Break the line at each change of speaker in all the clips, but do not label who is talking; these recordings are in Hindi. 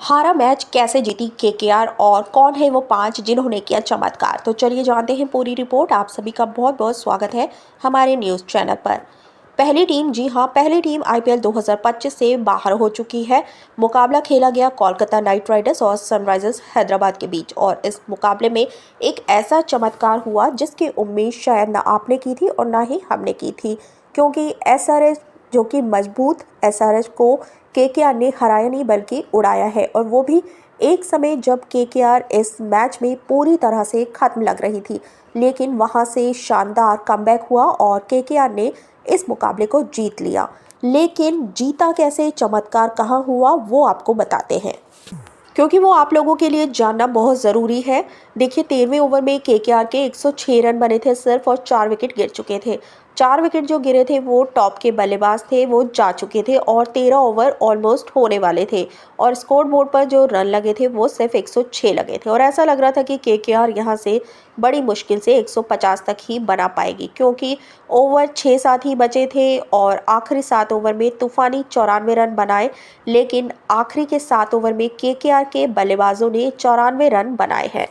हारा मैच कैसे जीती केकेआर और कौन है वो 5 जिन्होंने किया चमत्कार। तो चलिए जानते हैं पूरी रिपोर्ट। आप सभी का बहुत बहुत स्वागत है हमारे न्यूज़ चैनल पर। पहली टीम, जी हाँ, पहली टीम आईपीएल 2025 से बाहर हो चुकी है। मुकाबला खेला गया कोलकाता नाइट राइडर्स और सनराइजर्स हैदराबाद के बीच और इस मुकाबले में एक ऐसा चमत्कार हुआ जिसकी उम्मीद शायद ना आपने की थी और ना ही हमने की थी, क्योंकि एसआरएच, जो कि मजबूत एसआरएच को केकेआर ने हराया नहीं बल्कि उड़ाया है, और वो भी एक समय जब केकेआर इस मैच में पूरी तरह से खत्म लग रही थी। लेकिन वहां से शानदार कमबैक हुआ और केकेआर ने इस मुकाबले को जीत लिया। लेकिन जीता कैसे, चमत्कार कहाँ हुआ, वो आपको बताते हैं, क्योंकि वो आप लोगों के लिए जानना बहुत ज़रूरी है। देखिए, 13वें ओवर में केकेआर के 106 रन बने थे सिर्फ, और 4 विकेट गिर चुके थे। 4 विकेट जो गिरे थे वो टॉप के बल्लेबाज थे, वो जा चुके थे और 13 ओवर ऑलमोस्ट होने वाले थे, और स्कोर बोर्ड पर जो रन लगे थे वो सिर्फ 106 लगे थे। और ऐसा लग रहा था कि केकेआर यहाँ से बड़ी मुश्किल से 150 तक ही बना पाएगी, क्योंकि ओवर 6-7 ही बचे थे और आखिरी 7 ओवर में तूफानी 94 रन बनाए। लेकिन आखिरी के 7 ओवर में केकेआर के बल्लेबाजों ने 94 रन बनाए हैं।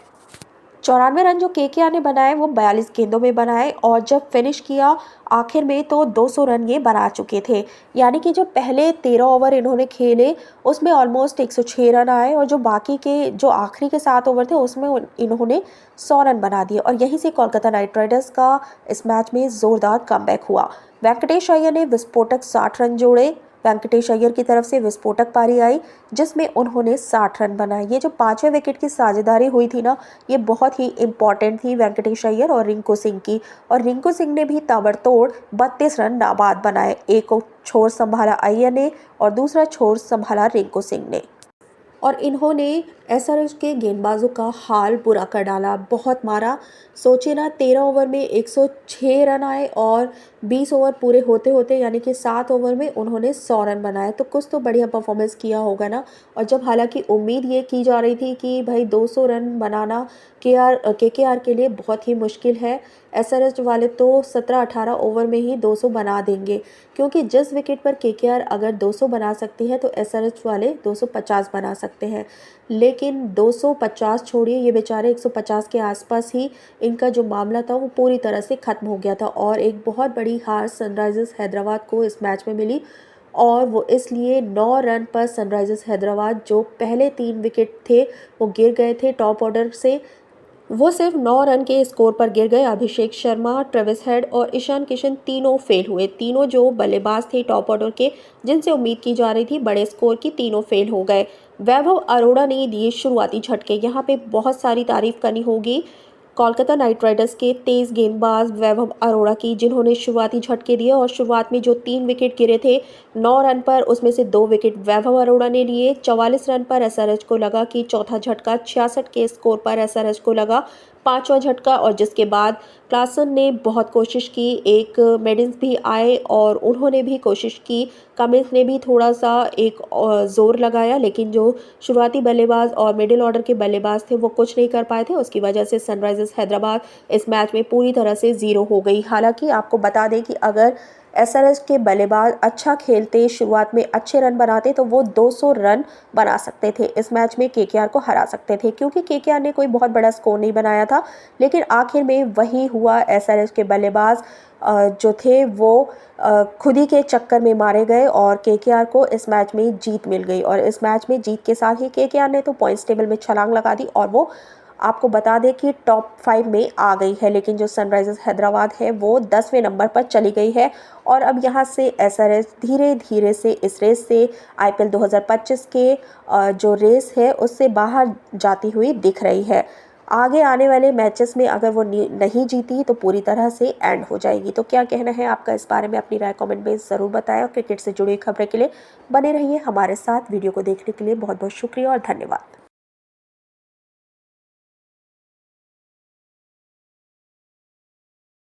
94 रन जो केकेआर ने बनाए वो 42 गेंदों में बनाए, और जब फिनिश किया आखिर में तो 200 रन ये बना चुके थे। यानी कि जो पहले 13 ओवर इन्होंने खेले उसमें ऑलमोस्ट 106 रन आए, और जो बाकी के जो आखिरी के 7 ओवर थे उसमें इन्होंने 100 रन बना दिए। और यहीं से कोलकाता नाइट राइडर्स का इस मैच में ज़ोरदार कमबैक हुआ। वेंकटेश अय्यर ने विस्फोटक 60 रन जोड़े। वेंकटेश अय्यर की तरफ से विस्फोटक पारी आई जिसमें उन्होंने 60 रन बनाए। ये जो 5वें विकेट की साझेदारी हुई थी ना, ये बहुत ही इंपॉर्टेंट थी वेंकटेश अय्यर और रिंकू सिंह की। और रिंकू सिंह ने भी ताबड़तोड़ 32 रन नाबाद बनाए। एक छोर संभाला अय्यर ने और दूसरा छोर संभाला रिंकू सिंह ने, और इन्होंने एसआरएच के गेंदबाजों का हाल बुरा कर डाला, बहुत मारा। सोचिए ना, 13 ओवर में 106 रन आए और 20 ओवर पूरे होते होते यानी कि 7 ओवर में उन्होंने 100 रन बनाए। तो कुछ तो बढ़िया परफॉर्मेंस किया होगा ना। और जब हालांकि उम्मीद ये की जा रही थी कि भाई 200 रन बनाना केकेआर के लिए बहुत ही मुश्किल है, एसआरएच वाले तो 17-18 ओवर में ही 200 बना देंगे, क्योंकि जिस विकेट पर केकेआर अगर 200 बना सकती है तो एसआरएच वाले 250 बना सकते हैं। लेकिन 250 छोड़िए, ये बेचारे 150 के आसपास ही इनका जो मामला था वो पूरी तरह से ख़त्म हो गया था। और एक बहुत बड़ी हार सनराइजर्स हैदराबाद को इस मैच में मिली, और वो इसलिए 9 रन पर सनराइजर्स हैदराबाद, जो पहले 3 विकेट थे वो गिर गए थे टॉप ऑर्डर से, वो सिर्फ 9 रन के स्कोर पर गिर गए। अभिषेक शर्मा, ट्रेविस हेड और ईशान किशन तीनों फेल हुए। तीनों जो बल्लेबाज थे टॉप ऑर्डर के, जिनसे उम्मीद की जा रही थी बड़े स्कोर की, तीनों फेल हो गए। वैभव अरोड़ा ने दिए शुरुआती झटके। यहाँ पे बहुत सारी तारीफ करनी होगी कोलकाता नाइट राइडर्स के तेज गेंदबाज वैभव अरोड़ा की, जिन्होंने शुरुआती झटके दिए। और शुरुआत में जो 3 विकेट गिरे थे 9 रन पर, उसमें से 2 विकेट वैभव अरोड़ा ने लिए। 44 रन पर एसआरएच को लगा कि चौथा झटका, 66 के स्कोर पर एसआरएच को लगा 5वां झटका, और जिसके बाद क्लासन ने बहुत कोशिश की, एक मेडिंस भी आए और उन्होंने भी कोशिश की, कमिंस ने भी थोड़ा सा एक जोर लगाया, लेकिन जो शुरुआती बल्लेबाज और मिडिल ऑर्डर के बल्लेबाज थे वो कुछ नहीं कर पाए थे। उसकी वजह से सनराइजर्स हैदराबाद इस मैच में पूरी तरह से ज़ीरो हो गई। हालांकि आपको बता दें कि अगर एसआरएच के बल्लेबाज अच्छा खेलते, शुरुआत में अच्छे रन बनाते, तो वो 200 रन बना सकते थे, इस मैच में केकेआर को हरा सकते थे, क्योंकि केकेआर ने कोई बहुत बड़ा स्कोर नहीं बनाया था। लेकिन आखिर में वही हुआ, एसआरएच के बल्लेबाज जो थे वो खुद ही के चक्कर में मारे गए और केकेआर को इस मैच में जीत मिल गई। और इस मैच में जीत के साथ ही केकेआर ने तो पॉइंट्स टेबल में छलांग लगा दी, और वो आपको बता दें कि टॉप 5 में आ गई है। लेकिन जो सनराइजर्स हैदराबाद है वो 10वें नंबर पर चली गई है, और अब यहाँ से एसआरएच धीरे धीरे से इस रेस से, आईपीएल 2025 के जो रेस है उससे बाहर जाती हुई दिख रही है। आगे आने वाले मैचेस में अगर वो नहीं जीती तो पूरी तरह से एंड हो जाएगी। तो क्या कहना है आपका इस बारे में, अपनी राय कमेंट में ज़रूर बताएं, और क्रिकेट से जुड़ी खबरें के लिए बने रहिए हमारे साथ। वीडियो को देखने के लिए बहुत बहुत शुक्रिया और धन्यवाद।